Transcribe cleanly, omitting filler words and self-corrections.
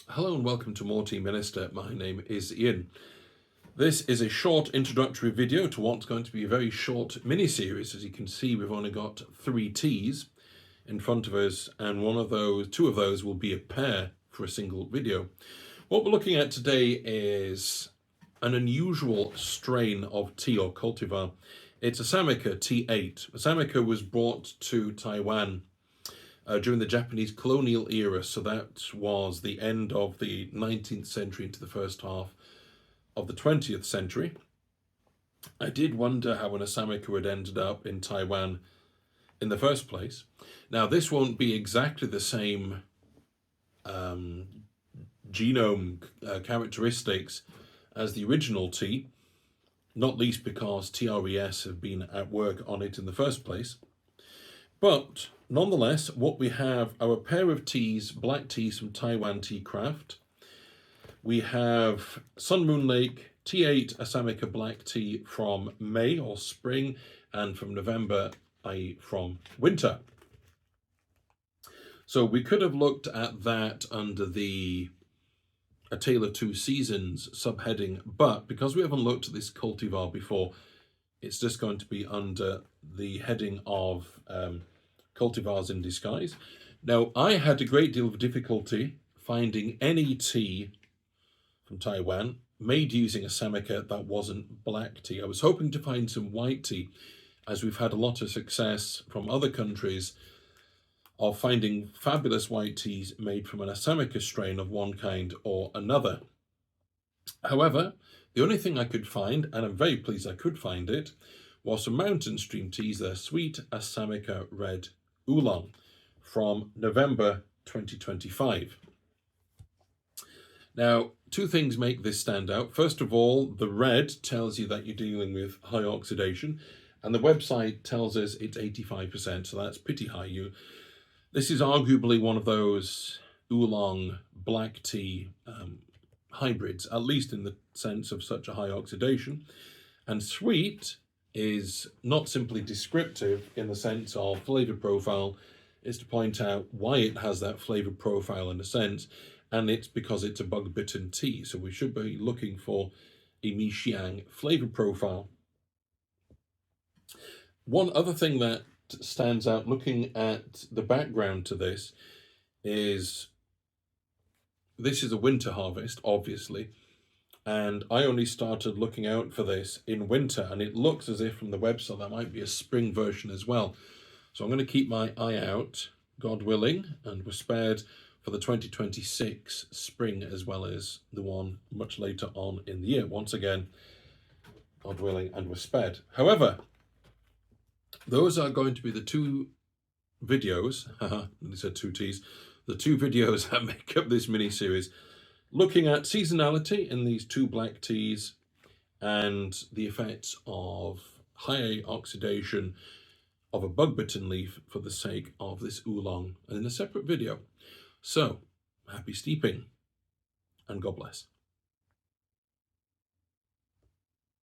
Hello and welcome to More Tea Minister. My name is Ian. This is a short introductory video to what's going to be a very short mini-series. As you can see, we've only got 3 teas in front of us, and two of those will be a pair for a single video. What we're looking at today is an unusual strain of tea or cultivar. It's Assamica T-8. Assamica was brought to Taiwan during the Japanese colonial era, so that was the end of the 19th century into the first half of the 20th century. I did wonder how an Assamica had ended up in Taiwan in the first place. Now, this won't be exactly the same genome characteristics as the original tea, not least because TRES have been at work on it in the first place. But nonetheless, what we have are a pair of teas, black teas from Taiwan Tea Craft. We have Sun Moon Lake T8 Assamica black tea from May or spring, and from November, i.e. from winter. So we could have looked at that under the A Tale of Two Seasons subheading, but because we haven't looked at this cultivar before, it's just going to be under the heading of cultivars in disguise. Now, I had a great deal of difficulty finding any tea from Taiwan made using Assamica that wasn't black tea. I was hoping to find some white tea, as we've had a lot of success from other countries of finding fabulous white teas made from an Assamica strain of one kind or another. However, the only thing I could find, and I'm very pleased I could find it, was some Mountain Stream teas, their sweet Assamica Red Oolong from November 2025. Now, two things make this stand out. First of all, the red tells you that you're dealing with high oxidation, and the website tells us it's 85%, so that's pretty high. This is arguably one of those oolong black tea hybrids, at least in the sense of such a high oxidation. And sweet is not simply descriptive in the sense of flavor profile, is to point out why it has that flavor profile in a sense, and it's because it's a bug-bitten tea. So we should be looking for a Mixiang flavor profile. One other thing that stands out looking at the background to this is a winter harvest, obviously, and I only started looking out for this in winter, and it looks as if from the website that might be a spring version as well. So I'm going to keep my eye out, God willing, and we're spared for the 2026 spring as well as the one much later on in the year. Once again, God willing, and we're spared. However, those are going to be the two videos, I said two teas, the two videos that make up this mini-series, looking at seasonality in these two black teas and the effects of high oxidation of a bug-bitten leaf for the sake of this oolong in a separate video. So, happy steeping and God bless.